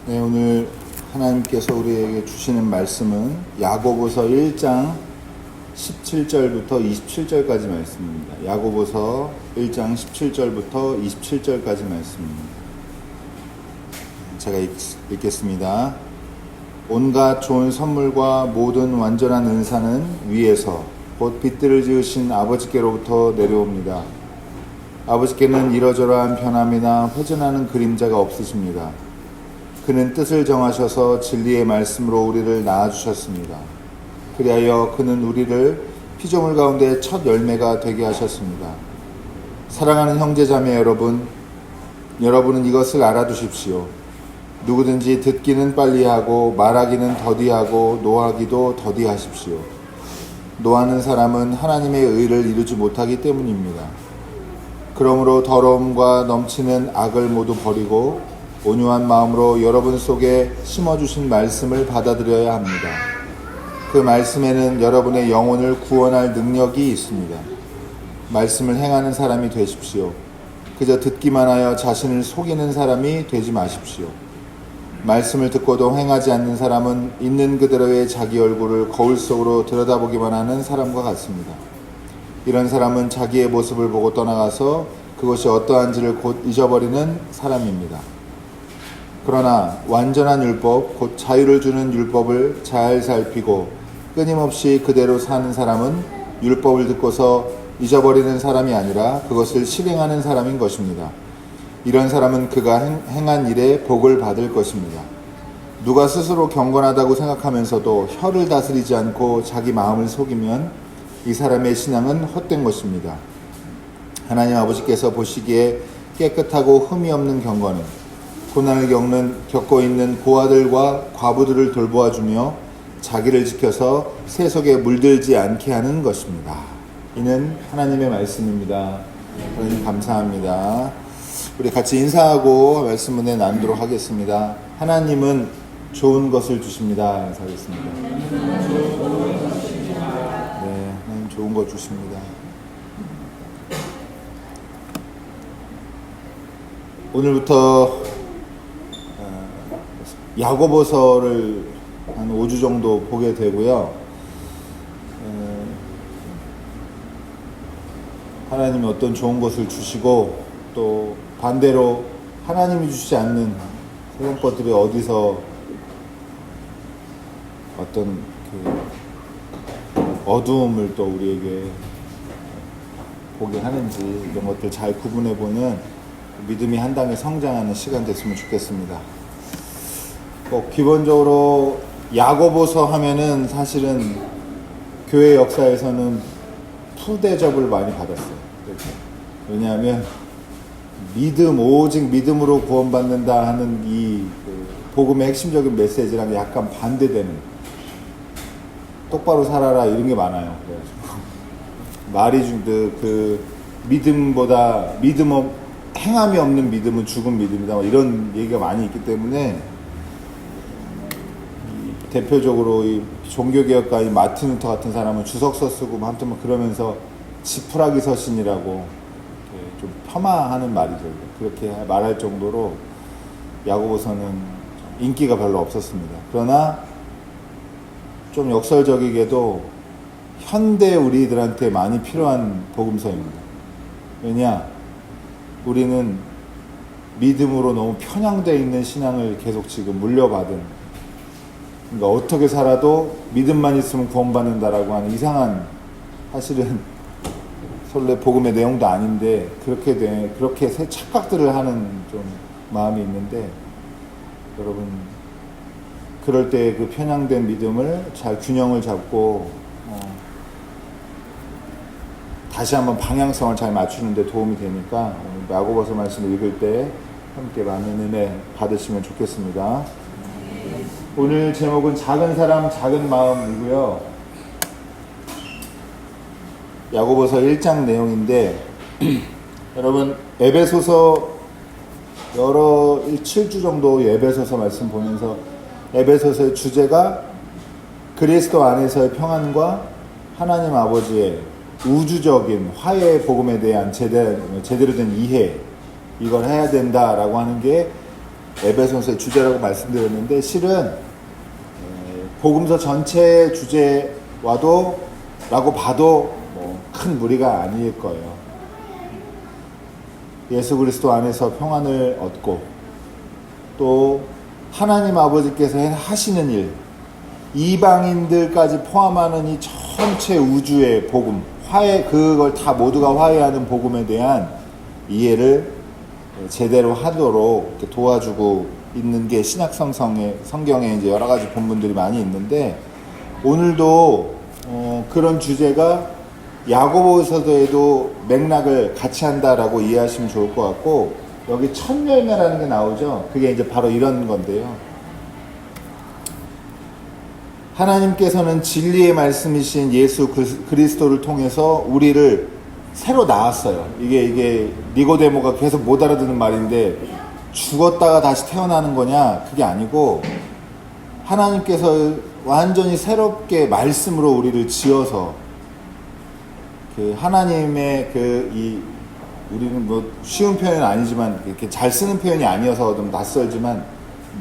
네, 오늘 하나님께서 우리에게 주시는 말씀은 야고보서 1장 17절부터 27절까지 말씀입니다. 야고보서 1장 17절부터 27절까지 말씀입니다. 제가 읽겠습니다. 온갖 좋은 선물과 모든 완전한 은사는 위에서 곧 빛들을 지으신 아버지께로부터 내려옵니다. 아버지께는 이러저러한 변함이나 회전하는 그림자가 없으십니다. 그는 뜻을 정하셔서 진리의 말씀으로 우리를 낳아주셨습니다. 그리하여 그는 우리를 피조물 가운데 첫 열매가 되게 하셨습니다. 사랑하는 형제자매 여러분, 여러분은 이것을 알아두십시오. 누구든지 듣기는 빨리 하고 말하기는 더디하고 노하기도 더디하십시오. 노하는 사람은 하나님의 의를 이루지 못하기 때문입니다. 그러므로 더러움과 넘치는 악을 모두 버리고 온유한 마음으로 여러분 속에 심어주신 말씀을 받아들여야 합니다. 그 말씀에는 여러분의 영혼을 구원할 능력이 있습니다. 말씀을 행하는 사람이 되십시오. 그저 듣기만 하여 자신을 속이는 사람이 되지 마십시오. 말씀을 듣고도 행하지 않는 사람은 있는 그대로의 자기 얼굴을 거울 속으로 들여다보기만 하는 사람과 같습니다. 이런 사람은 자기의 모습을 보고 떠나가서 그것이 어떠한지를 곧 잊어버리는 사람입니다. 그러나 완전한 율법, 곧 자유를 주는 율법을 잘 살피고 끊임없이 그대로 사는 사람은 율법을 듣고서 잊어버리는 사람이 아니라 그것을 실행하는 사람인 것입니다. 이런 사람은 그가 행한 일에 복을 받을 것입니다. 누가 스스로 경건하다고 생각하면서도 혀를 다스리지 않고 자기 마음을 속이면 이 사람의 신앙은 헛된 것입니다. 하나님 아버지께서 보시기에 깨끗하고 흠이 없는 경건은 고난을 겪고 있는 고아들과 과부들을 돌보아주며 자기를 지켜서 세속에 물들지 않게 하는 것입니다. 이는 하나님의 말씀입니다. 하나님 감사합니다. 우리 같이 인사하고 말씀 은혜 나누도록 하겠습니다. 하나님은 좋은 것을 주십니다. 인사하겠습니다. 네, 하나님 좋은 것 주십니다. 오늘부터 야고보서를 한 5주 정도 보게 되고요. 하나님이 어떤 좋은 것을 주시고 또 반대로 하나님이 주시지 않는 세상 것들이 어디서 어떤 그 어두움을 또 우리에게 보게 하는지 이런 것들 잘 구분해보는 믿음이 한 단계 성장하는 시간 됐으면 좋겠습니다. 기본적으로 야고보서 하면은 사실은 교회 역사에서는 푸대접을 많이 받았어요. 왜냐하면 오직 믿음으로 구원받는다 하는 이 복음의 핵심적인 메시지랑 약간 반대되는 똑바로 살아라 이런 게 많아요. 말이 그 믿음보다 행함이 없는 믿음은 죽은 믿음이다 이런 얘기가 많이 있기 때문에 대표적으로 이 종교개혁가 이 마틴 루터 같은 사람은 주석서 쓰고 아무튼 그러면서 지푸라기 서신이라고 좀 폄하하는 말이죠. 그렇게 말할 정도로 야고보서는 인기가 별로 없었습니다. 그러나 좀 역설적이게도 현대 우리들한테 많이 필요한 복음서입니다. 왜냐? 우리는 믿음으로 너무 편향되어 있는 신앙을 계속 지금 물려받은, 그러니까 어떻게 살아도 믿음만 있으면 구원받는다라고 하는 이상한, 사실은 설레 복음의 내용도 아닌데 그렇게 새 착각들을 하는 좀 마음이 있는데, 여러분 그럴 때 그 편향된 믿음을 잘 균형을 잡고 다시 한번 방향성을 잘 맞추는 데 도움이 되니까 오늘 야고보서 말씀을 읽을 때 함께 많은 은혜 받으시면 좋겠습니다. 오늘 제목은 작은 사람 작은 마음이고요. 야고보서 1장 내용인데 여러분 에베소서 7주 정도 에베소서 말씀 보면서 에베소서의 주제가 그리스도 안에서의 평안과 하나님 아버지의 우주적인 화해의 복음에 대한 제대로 된 이해, 이걸 해야 된다라고 하는 게 에베소서의 주제라고 말씀드렸는데 실은 복음서 전체의 주제와도 라고 봐도 뭐 큰 무리가 아닐 거예요. 예수 그리스도 안에서 평안을 얻고 또 하나님 아버지께서 하시는 일, 이방인들까지 포함하는 이 전체 우주의 복음, 화해, 그걸 다 모두가 화해하는 복음에 대한 이해를 제대로 하도록 이렇게 도와주고 있는 게 신약 성경에 이제 여러 가지 본문들이 많이 있는데, 오늘도 그런 주제가 야고보서에도 맥락을 같이 한다라고 이해하시면 좋을 것 같고, 여기 첫 열매라는 게 나오죠. 그게 이제 바로 이런 건데요. 하나님께서는 진리의 말씀이신 예수 그리스도를 통해서 우리를 새로 낳았어요. 이게 니고데모가 계속 못 알아듣는 말인데, 죽었다가 다시 태어나는 거냐? 그게 아니고, 하나님께서 완전히 새롭게 말씀으로 우리를 지어서, 그 하나님의 우리는 뭐 쉬운 표현은 아니지만 이렇게 잘 쓰는 표현이 아니어서 좀 낯설지만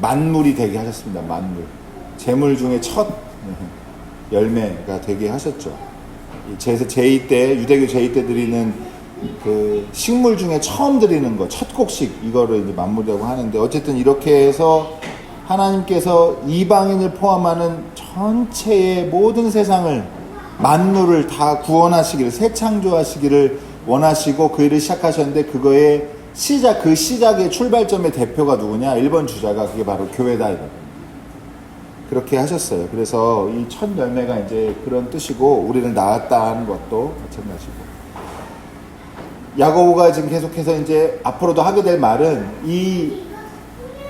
만물이 되게 하셨습니다. 만물. 재물 중에 첫 열매가 되게 하셨죠. 제2 때, 유대교 제2 때 드리는 그 식물 중에 처음 드리는 거, 첫 곡식, 이거를 이제 만물이라고 하는데, 어쨌든 이렇게 해서 하나님께서 이방인을 포함하는 전체의 모든 세상을, 만물을 다 구원하시기를, 새 창조하시기를 원하시고 그 일을 시작하셨는데, 그거의 시작, 그 시작의 출발점의 대표가 누구냐? 1번 주자가 그게 바로 교회다. 그렇게 하셨어요. 그래서 이 첫 열매가 이제 그런 뜻이고, 우리를 낳았다 하는 것도 마찬가지고. 야고보가 지금 계속해서 이제 앞으로도 하게 될 말은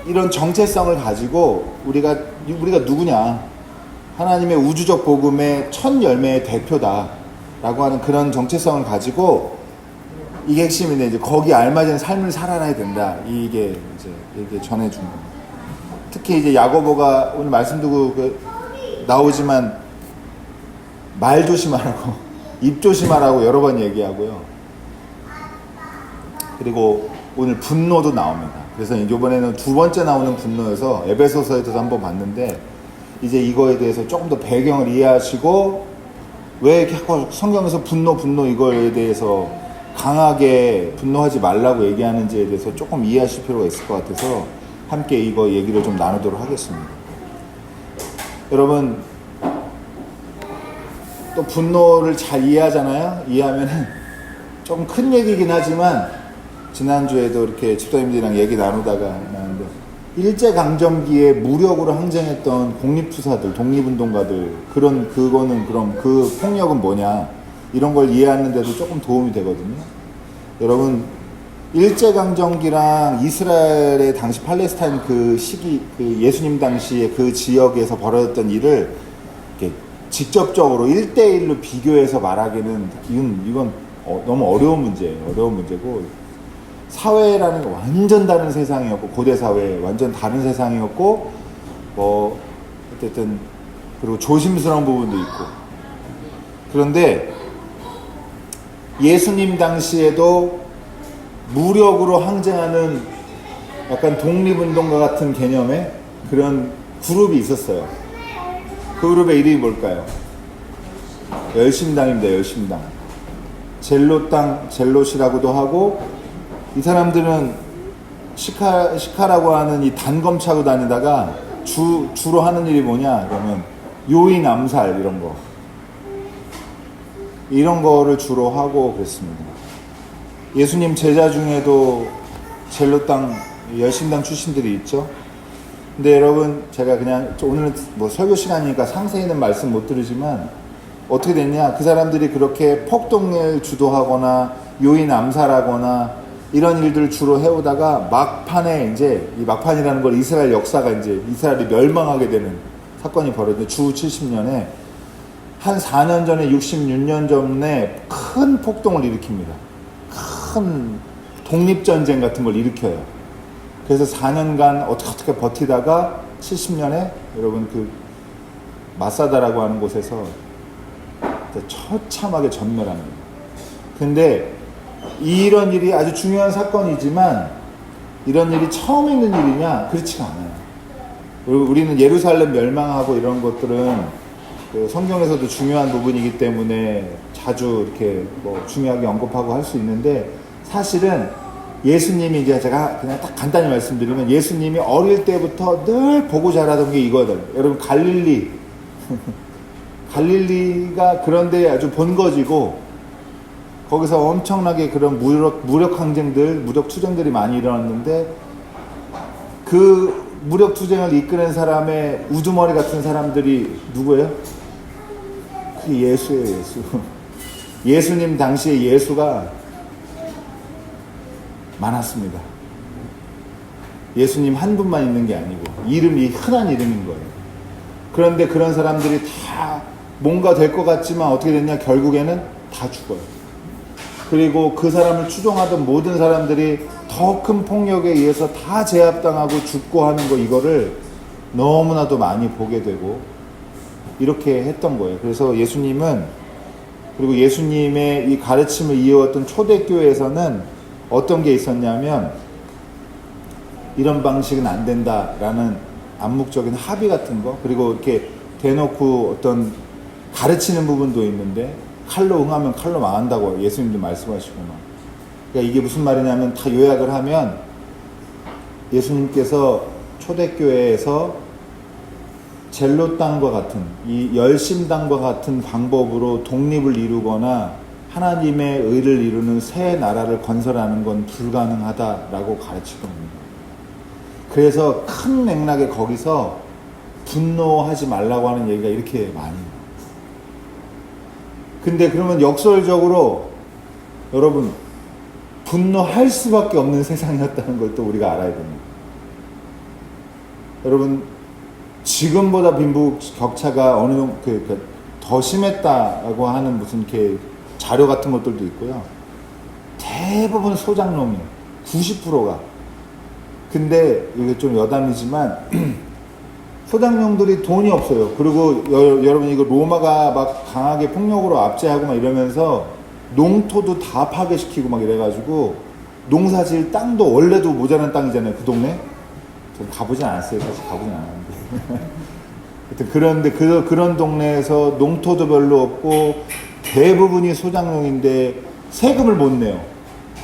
이런 정체성을 가지고 우리가 누구냐? 하나님의 우주적 복음의 첫 열매의 대표다라고 하는 그런 정체성을 가지고, 이게 핵심인데, 이제 거기 알맞은 삶을 살아야 된다. 이게 전해준 겁니다. 특히 이제 야고보가 오늘 말씀 두고 나오지만 말 조심하라고, 입 조심하라고 여러 번 얘기하고요. 그리고 오늘 분노도 나옵니다. 그래서 이번에는 두 번째 나오는 분노여서 에베소서에도 한번 봤는데, 이제 이거에 대해서 조금 더 배경을 이해하시고, 왜 이렇게 성경에서 분노 이거에 대해서 강하게 분노하지 말라고 얘기하는지에 대해서 조금 이해하실 필요가 있을 것 같아서 함께 이거 얘기를 좀 나누도록 하겠습니다. 여러분, 또 분노를 잘 이해하잖아요. 이해하면은 조금 큰 얘기긴 하지만, 지난주에도 이렇게 집사님들이랑 얘기 나누다가 나는데, 일제강점기에 무력으로 항쟁했던 공립투사들, 독립운동가들, 그거는 그럼 그 폭력은 뭐냐, 이런 걸 이해하는데도 조금 도움이 되거든요. 여러분, 일제강점기랑 이스라엘의 당시 팔레스타인 그 시기, 그 예수님 당시에 그 지역에서 벌어졌던 일을 이렇게 직접적으로 1대1로 비교해서 말하기는 이건 너무 어려운 문제예요. 어려운 문제고, 사회라는 거 완전 다른 세상이었고, 고대 사회 완전 다른 세상이었고, 뭐 어쨌든 그리고 조심스러운 부분도 있고. 그런데 예수님 당시에도 무력으로 항쟁하는 약간 독립운동가 같은 개념의 그런 그룹이 있었어요. 그 그룹의 이름이 뭘까요? 열심당입니다. 열심당. 젤롯이라고도 하고, 이 사람들은 시카라고 하는 이 단검 차고 다니다가 주로 하는 일이 뭐냐 그러면 요인 암살 이런 거를 주로 하고 그랬습니다. 예수님 제자 중에도 젤롯당, 열심당 출신들이 있죠. 근데 여러분, 제가 그냥 오늘은 뭐 설교 시간이니까 상세히는 말씀 못 드리지만, 어떻게 됐냐, 그 사람들이 그렇게 폭동을 주도하거나 요인 암살하거나 이런 일들을 주로 해오다가 막판에 이제 이 막판이라는 걸 이스라엘 역사가 이제 이스라엘이 멸망하게 되는 사건이 벌어졌는데, 주 70년에 한 4년 전에 66년 전에 큰 폭동을 일으킵니다. 큰 독립전쟁 같은 걸 일으켜요. 그래서 4년간 어떻게 버티다가 70년에 여러분 그 마사다라고 하는 곳에서 처참하게 전멸합니다. 근데 이런 일이 아주 중요한 사건이지만, 이런 일이 처음 있는 일이냐? 그렇지가 않아요. 그리고 우리는 예루살렘 멸망하고 이런 것들은 그 성경에서도 중요한 부분이기 때문에 자주 이렇게 뭐 중요하게 언급하고 할 수 있는데, 사실은 예수님이, 이제 제가 그냥 딱 간단히 말씀드리면, 예수님이 어릴 때부터 늘 보고 자라던 게 이거든. 여러분, 갈릴리가 그런데 아주 본거지고, 거기서 엄청나게 그런 무력 투쟁들이 많이 일어났는데, 그 무력 투쟁을 이끄는 사람의 우두머리 같은 사람들이 누구예요? 그 예수예요, 예수. 예수님 당시에 예수가 많았습니다. 예수님 한 분만 있는 게 아니고 이름이 흔한 이름인 거예요. 그런데 그런 사람들이 다 뭔가 될 것 같지만 어떻게 됐냐? 결국에는 다 죽어요. 그리고 그 사람을 추종하던 모든 사람들이 더 큰 폭력에 의해서 다 제압당하고 죽고 하는 거, 이거를 너무나도 많이 보게 되고 이렇게 했던 거예요. 그래서 예수님은, 그리고 예수님의 이 가르침을 이어왔던 초대교회에서는 어떤 게 있었냐면, 이런 방식은 안 된다라는 암묵적인 합의 같은 거, 그리고 이렇게 대놓고 어떤 가르치는 부분도 있는데, 칼로 응하면 칼로 망한다고 예수님도 말씀하시고 막. 그러니까 이게 무슨 말이냐면, 다 요약을 하면, 예수님께서 초대교회에서 젤로땅과 같은, 이 열심당과 같은 방법으로 독립을 이루거나 하나님의 의를 이루는 새 나라를 건설하는 건 불가능하다라고 가르치고 있습니다. 그래서 큰 맥락에 거기서 분노하지 말라고 하는 얘기가 이렇게 많이 나와요. 근데 그러면 역설적으로 여러분, 분노할 수밖에 없는 세상이었다는 걸 또 우리가 알아야 됩니다. 여러분, 지금보다 빈부격 격차가 어느 정도 더 심했다고 하는 무슨 이렇게 자료 같은 것들도 있고요. 대부분 소장농이에요. 90%가. 근데 이게 좀 여담이지만 소장농들이 돈이 없어요. 그리고 여러분, 이거 로마가 막 강하게 폭력으로 압제하고 막 이러면서 농토도 다 파괴시키고 막 이래가지고 농사질 땅도, 원래도 모자란 땅이잖아요, 그 동네. 저는 가보진 않았어요. 사실 가보진 않았는데. 그런데 그런 동네에서 농토도 별로 없고 대부분이 소장농인데 세금을 못 내요.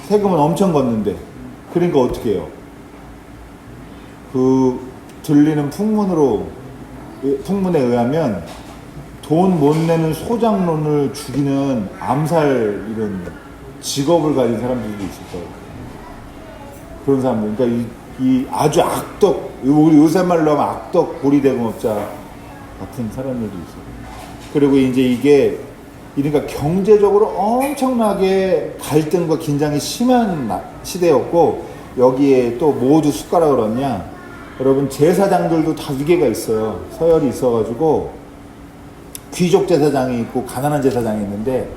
세금은 엄청 걷는데. 그러니까 어떻게 해요? 그 들리는 풍문에 의하면 돈 못 내는 소장농을 죽이는 암살, 이런 직업을 가진 사람들도 있을 거예요. 그런 사람들. 그러니까 이 아주 우리 요새 말로 하면 악덕 고리대공업자 같은 사람들도 있어요. 그리고 이제 이게, 그러니까 경제적으로 엄청나게 갈등과 긴장이 심한 시대였고, 여기에 또 모두 숟가락을 얹냐? 여러분, 제사장들도 다 위계가 있어요. 서열이 있어가지고, 귀족 제사장이 있고 가난한 제사장이 있는데,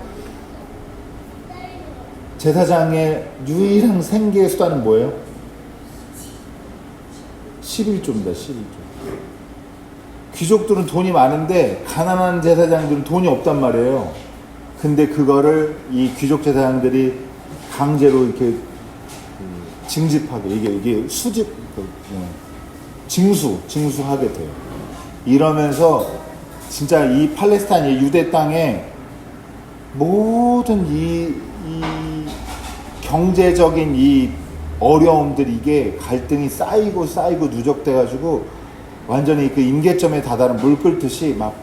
제사장의 유일한 생계 수단은 뭐예요? 11조입니다. 11조. 귀족들은 돈이 많은데 가난한 제사장들은 돈이 없단 말이에요. 근데 그거를 이 귀족 제사장들이 강제로 이렇게 징집하게, 이게 징수하게 돼요. 이러면서 진짜 이 팔레스타인, 유대 땅에 모든 이 경제적인 이 어려움들, 이게 갈등이 쌓이고 누적돼가지고 완전히 그 임계점에 다다른 물 끓듯이 막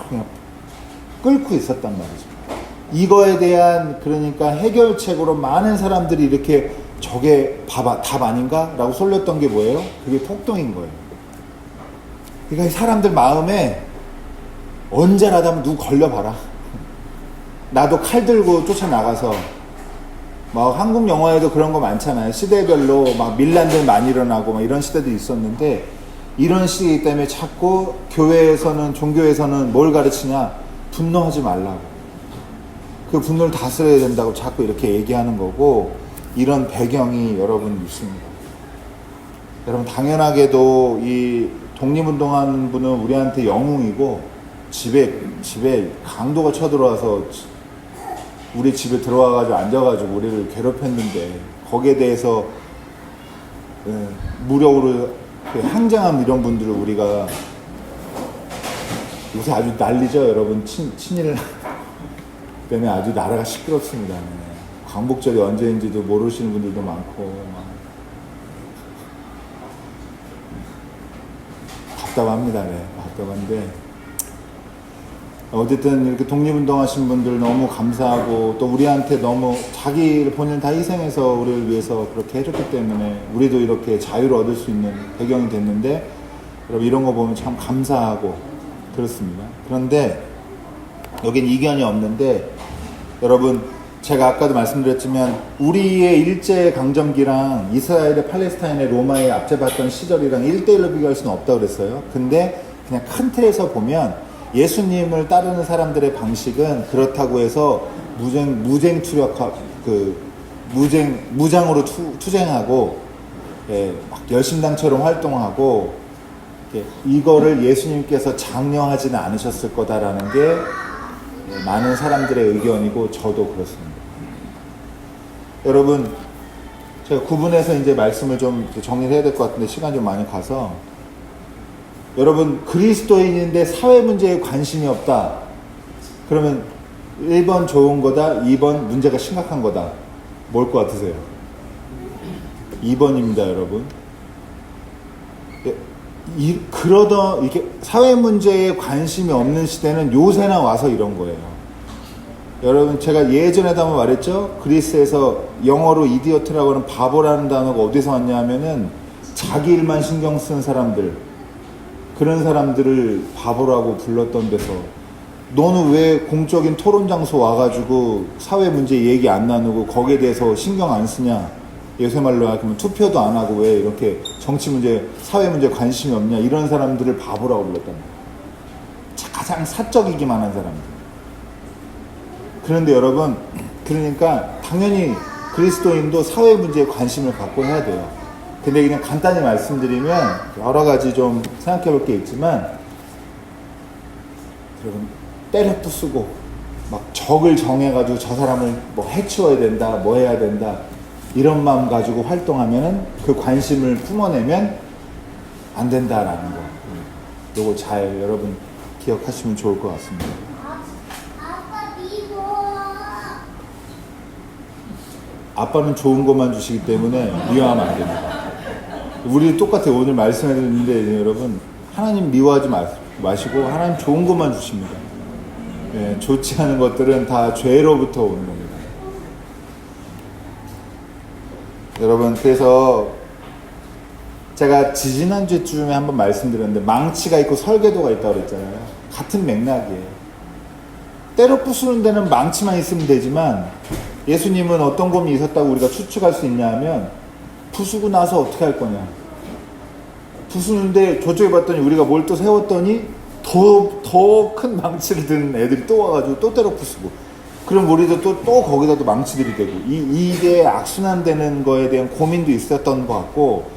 그냥 끓고 있었단 말이죠. 이거에 대한, 그러니까 해결책으로 많은 사람들이 이렇게 저게 답 아닌가? 라고 쏠렸던 게 뭐예요? 그게 폭동인 거예요. 그러니까 사람들 마음에 언제라도 누구 걸려봐라. 나도 칼 들고 쫓아나가서, 막 한국 영화에도 그런 거 많잖아요. 시대별로 막 밀란들 많이 일어나고 막 이런 시대도 있었는데, 이런 시기이기 때문에 자꾸 교회에서는, 종교에서는 뭘 가르치냐? 분노하지 말라고. 그 분노를 다스려야 된다고 자꾸 이렇게 얘기하는 거고, 이런 배경이 여러분 있습니다. 여러분, 당연하게도 이 독립운동하는 분은 우리한테 영웅이고, 집에 강도가 쳐들어와서 우리 집에 들어와가지고 앉아가지고 우리를 괴롭혔는데, 거기에 대해서 무력으로 항쟁한 이런 분들을 우리가 요새 아주 난리죠, 여러분. 친일 때문에 아주 나라가 시끄럽습니다. 광복절이 언제인지도 모르시는 분들도 많고 답답합니다. 답답한데 어쨌든 이렇게 독립운동하신 분들 너무 감사하고, 또 우리한테 너무 자기 본인 다 희생해서 우리를 위해서 그렇게 해줬기 때문에 우리도 이렇게 자유를 얻을 수 있는 배경이 됐는데, 여러분 이런 거 보면 참 감사하고 그렇습니다. 그런데 여긴 이견이 없는데, 여러분 제가 아까도 말씀드렸지만 우리의 일제강점기랑 이스라엘의 팔레스타인의 로마에 압제받던 시절이랑 1대1로 비교할 수는 없다고 그랬어요. 근데 그냥 큰 틀에서 보면 예수님을 따르는 사람들의 방식은 그렇다고 해서 무장으로 투쟁하고, 막 열심당처럼 활동하고, 이거를 예수님께서 장려하지는 않으셨을 거다라는 게 많은 사람들의 의견이고, 저도 그렇습니다. 여러분, 제가 구분해서 이제 말씀을 좀 정리를 해야 될 것 같은데 시간이 좀 많이 가서, 여러분 그리스도인인데 사회 문제에 관심이 없다. 그러면 1번 좋은 거다, 2번 문제가 심각한 거다. 뭘 것 같으세요? 2번입니다, 여러분. 이렇게 사회 문제에 관심이 없는 시대는 요새나 와서 이런 거예요. 여러분 제가 예전에도 한번 말했죠. 그리스에서 영어로 이디어트라고 하는 바보라는 단어가 어디서 왔냐 하면은 자기 일만 신경 쓴 사람들, 그런 사람들을 바보라고 불렀던 데서, 너는 왜 공적인 토론 장소 와가지고 사회 문제 얘기 안 나누고 거기에 대해서 신경 안 쓰냐, 요새 말로 하면 투표도 안 하고 왜 이렇게 정치 문제, 사회 문제 관심이 없냐, 이런 사람들을 바보라고 불렀단 말이에요. 가장 사적이기만 한 사람들. 그런데 여러분, 그러니까 당연히 그리스도인도 사회 문제에 관심을 갖고 해야 돼요. 근데 그냥 간단히 말씀드리면 여러 가지 좀 생각해 볼 게 있지만, 여러분 때려 부수고 막 적을 정해가지고 저 사람을 뭐 해치워야 된다, 뭐 해야 된다, 이런 마음 가지고 활동하면, 그 관심을 품어내면 안 된다라는 거. 요거 잘 여러분 기억하시면 좋을 것 같습니다. 아빠는 좋은 것만 주시기 때문에 미워하면 안 됩니다. 우리 똑같아요. 오늘 말씀해드렸는데 여러분, 하나님 미워하지 마시고 하나님 좋은 것만 주십니다. 좋지 않은 것들은 다 죄로부터 오는 겁니다. 여러분, 그래서 제가 지지난주쯤에 한번 말씀드렸는데 망치가 있고 설계도가 있다고 그랬잖아요. 같은 맥락이에요. 때려 부수는 데는 망치만 있으면 되지만, 예수님은 어떤 검이 있었다고 우리가 추측할 수 있냐 하면, 부수고 나서 어떻게 할 거냐. 부수는데 저쪽에 봤더니 우리가 뭘 또 세웠더니 더 큰 망치를 든 애들이 또 와가지고 또 때려 부수고, 그럼 우리도 또 거기다 또 망치들이 되고, 이게 악순환되는 거에 대한 고민도 있었던 것 같고,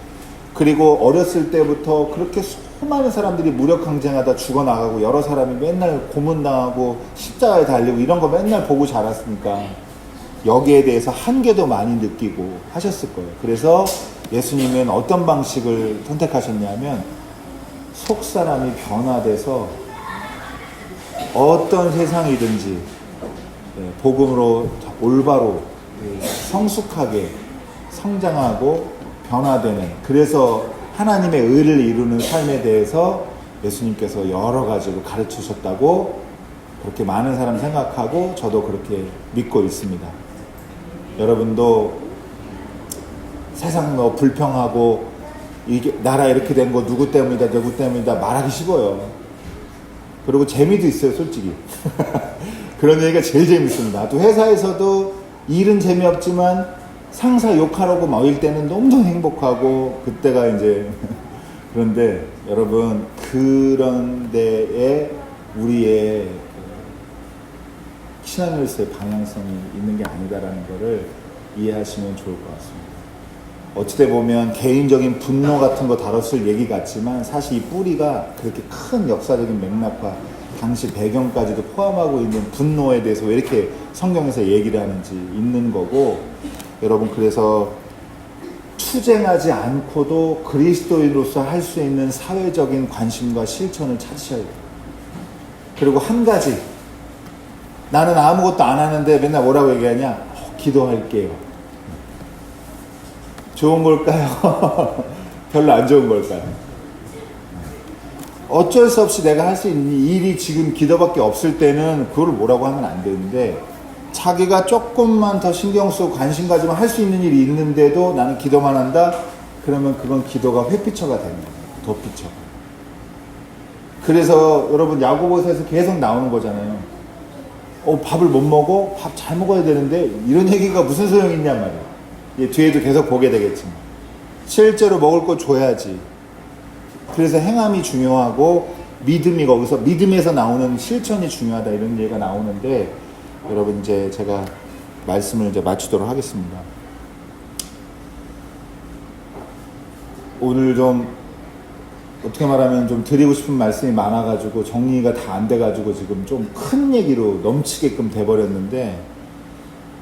그리고 어렸을 때부터 그렇게 수많은 사람들이 무력 항쟁하다 죽어나가고, 여러 사람이 맨날 고문당하고 십자가에 달리고 이런 거 맨날 보고 자랐으니까 여기에 대해서 한계도 많이 느끼고 하셨을 거예요. 그래서 예수님은 어떤 방식을 선택하셨냐면, 속 사람이 변화돼서 어떤 세상이든지 복음으로 올바로 성숙하게 성장하고 변화되는, 그래서 하나님의 의를 이루는 삶에 대해서 예수님께서 여러 가지로 가르치셨다고 그렇게 많은 사람이 생각하고, 저도 그렇게 믿고 있습니다. 여러분도 세상 뭐 불평하고 이게 나라 이렇게 된 거 누구 때문이다 누구 때문이다 말하기 쉬워요. 그리고 재미도 있어요, 솔직히. 그런 얘기가 제일 재밌습니다. 또 회사에서도 일은 재미없지만 상사 욕하라고 막일 때는 너무 행복하고, 그때가 이제 그런데 여러분, 그런 데에 우리의 신앙으로서의 방향성이 있는 게 아니다라는 것을 이해하시면 좋을 것 같습니다. 어찌돼 보면 개인적인 분노 같은 거 다뤘을 얘기 같지만, 사실 이 뿌리가 그렇게 큰 역사적인 맥락과 당시 배경까지도 포함하고 있는 분노에 대해서 왜 이렇게 성경에서 얘기를 하는지 있는 거고, 여러분 그래서 투쟁하지 않고도 그리스도인으로서 할 수 있는 사회적인 관심과 실천을 찾으셔야 돼요. 그리고 한 가지, 나는 아무것도 안 하는데 맨날 뭐라고 얘기하냐? 기도할게요. 좋은 걸까요? 별로 안 좋은 걸까요? 어쩔 수 없이 내가 할 수 있는 일이 지금 기도밖에 없을 때는 그걸 뭐라고 하면 안 되는데, 자기가 조금만 더 신경 쓰고 관심 가지면 할 수 있는 일이 있는데도 나는 기도만 한다? 그러면 그건 기도가 회피처가 됩니다. 도피처. 그래서 여러분 야고보서에서 계속 나오는 거잖아요. 밥을 못 먹어? 밥 잘 먹어야 되는데 이런 얘기가 무슨 소용이 있냔 말이에요. 뒤에도 계속 보게 되겠지만 실제로 먹을 거 줘야지. 그래서 행함이 중요하고 믿음이 거기서 믿음에서 나오는 실천이 중요하다 이런 얘기가 나오는데, 여러분 이제 제가 말씀을 이제 마치도록 하겠습니다. 오늘 좀 어떻게 말하면 좀 드리고 싶은 말씀이 많아가지고 정리가 다 안 돼가지고 지금 좀 큰 얘기로 넘치게끔 돼버렸는데,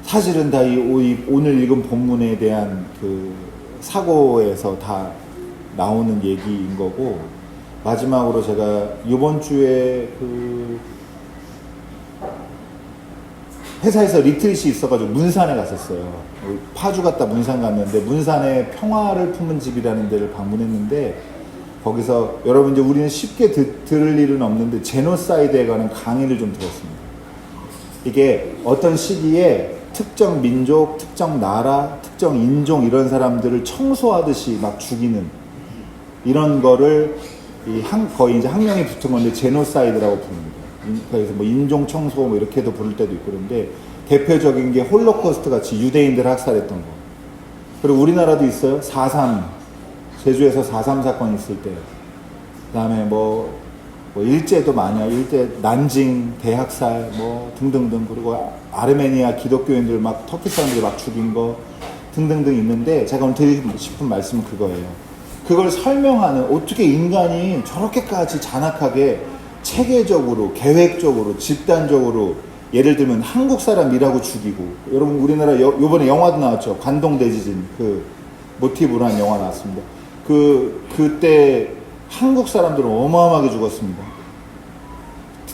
사실은 다 오늘 읽은 본문에 대한 그 사고에서 다 나오는 얘기인 거고, 마지막으로 제가 이번 주에 그 회사에서 리트릿이 있어가지고 문산에 갔었어요. 파주 갔다 문산 갔는데, 문산에 평화를 품은 집이라는 데를 방문했는데, 거기서 여러분 이제 우리는 쉽게 들을 일은 없는데 제노사이드에 관한 강의를 좀 들었습니다. 이게 어떤 시기에 특정 민족, 특정 나라, 특정 인종 이런 사람들을 청소하듯이 막 죽이는 이런 거를 거의 이제 학명이 붙은 건데 제노사이드라고 부릅니다. 그래서 뭐 인종 청소 뭐 이렇게도 부를 때도 있고, 그런데 대표적인 게 홀로코스트 같이 유대인들 학살했던 거. 그리고 우리나라도 있어요. 4.3 제주에서 4.3 사건 있을 때, 그 다음에 뭐 일제도 많이, 일제 난징 대학살 뭐 등등등, 그리고 아르메니아 기독교인들 막 터키 사람들 막 죽인 거 등등등 있는데, 제가 오늘 드리고 싶은 말씀은 그거예요. 그걸 설명하는, 어떻게 인간이 저렇게까지 잔악하게 체계적으로 계획적으로 집단적으로, 예를 들면 한국 사람이라고 죽이고, 여러분 우리나라 요번에 영화도 나왔죠. 관동 대지진 그 모티브로 한 영화 나왔습니다. 그때 한국 사람들은 어마어마하게 죽었습니다.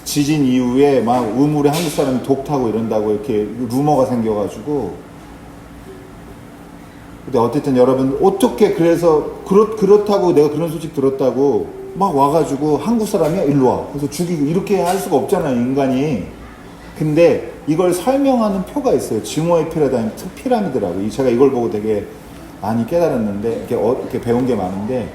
지진 이후에 막 우물에 한국 사람이 독 타고 이런다고 이렇게 루머가 생겨가지고. 근데 어쨌든 여러분, 어떻게 그래서 그렇다고 내가 그런 소식 들었다고 막 와가지고 한국 사람이야 일로 와 그래서 죽이고 이렇게 할 수가 없잖아요, 인간이. 근데 이걸 설명하는 표가 있어요. 증오의 피라미드라고. 제가 이걸 보고 되게 많이 깨달았는데, 이렇게 배운 게 많은데,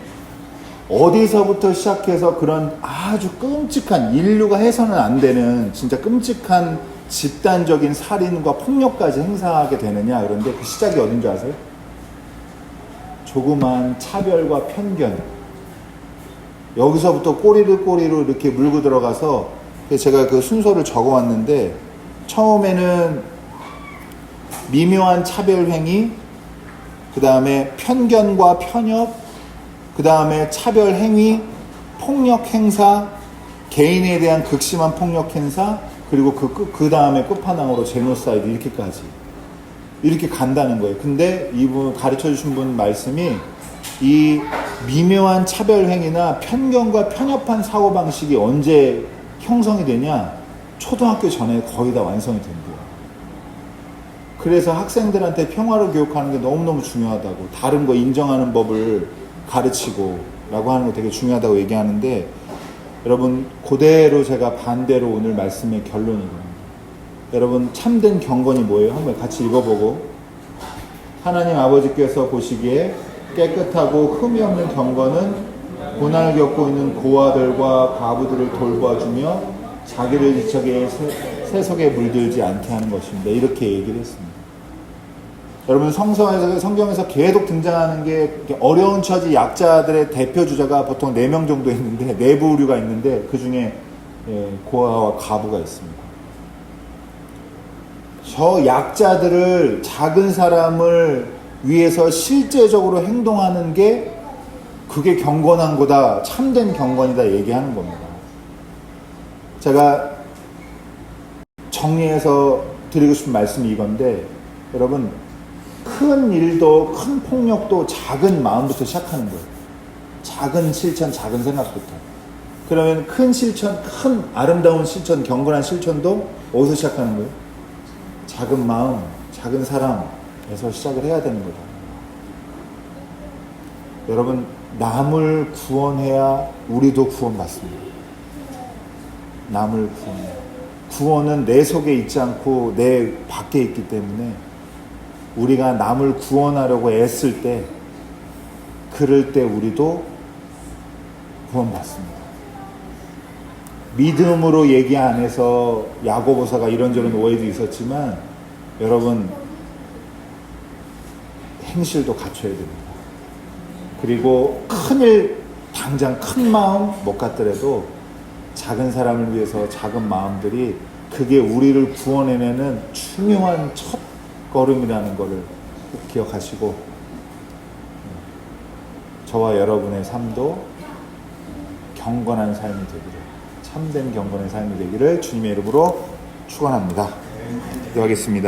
어디서부터 시작해서 그런 아주 끔찍한, 인류가 해서는 안 되는 진짜 끔찍한 집단적인 살인과 폭력까지 행사하게 되느냐. 그런데 그 시작이 어딘 줄 아세요? 조그만 차별과 편견. 여기서부터 꼬리로 이렇게 물고 들어가서, 제가 그 순서를 적어 왔는데, 처음에는 미묘한 차별 행위, 그 다음에 편견과 편협, 그 다음에 차별 행위, 폭력 행사, 개인에 대한 극심한 폭력 행사, 그리고 그 다음에 끝판왕으로 제노사이드, 이렇게 간다는 거예요. 근데 이분 가르쳐 주신 분 말씀이, 이 미묘한 차별 행위나 편견과 편협한 사고방식이 언제 형성이 되냐? 초등학교 전에 거의 다 완성이 된대요. 그래서 학생들한테 평화를 교육하는 게 너무너무 중요하다고, 다른 거 인정하는 법을 가르치고 라고 하는 거 되게 중요하다고 얘기하는데, 여러분 그대로 제가 반대로 오늘 말씀의 결론이거든요. 여러분 참된 경건이 뭐예요? 한번 같이 읽어보고. 하나님 아버지께서 보시기에 깨끗하고 흠이 없는 경건은 고난을 겪고 있는 고아들과 과부들을 돌봐주며 자기를 지척에 세속에 물들지 않게 하는 것입니다. 이렇게 얘기를 했습니다. 여러분 성경에서 계속 등장하는 게, 어려운 처지 약자들의 대표 주자가 보통 4명 정도 있는데, 내부류가 있는데, 그 중에 고아와 과부가 있습니다. 저 약자들을, 작은 사람을 위해서 실제적으로 행동하는 게, 그게 경건한 거다, 참된 경건이다 얘기하는 겁니다. 제가 정리해서 드리고 싶은 말씀이 이건데, 여러분 큰 일도 큰 폭력도 작은 마음부터 시작하는 거예요. 작은 실천, 작은 생각부터. 그러면 큰 실천, 큰 아름다운 실천, 경건한 실천도 어디서 시작하는 거예요? 작은 마음, 작은 사랑에서 시작을 해야 되는 거죠. 여러분, 남을 구원해야 우리도 구원받습니다. 남을 구원해야. 구원은 내 속에 있지 않고 내 밖에 있기 때문에 우리가 남을 구원하려고 애쓸 때, 그럴 때 우리도 구원받습니다. 믿음으로 얘기 안 해서 야고보서가 이런저런 오해도 있었지만, 여러분, 행실도 갖춰야 됩니다. 그리고 큰일, 당장 큰 마음 못 갖더라도 작은 사람을 위해서 작은 마음들이, 그게 우리를 구원해내는 중요한 첫 걸음이라는 것을 꼭 기억하시고, 저와 여러분의 삶도 경건한 삶이 되기를, 참된 경건의 삶이 되기를 주님의 이름으로 축원합니다. 기도하겠습니다.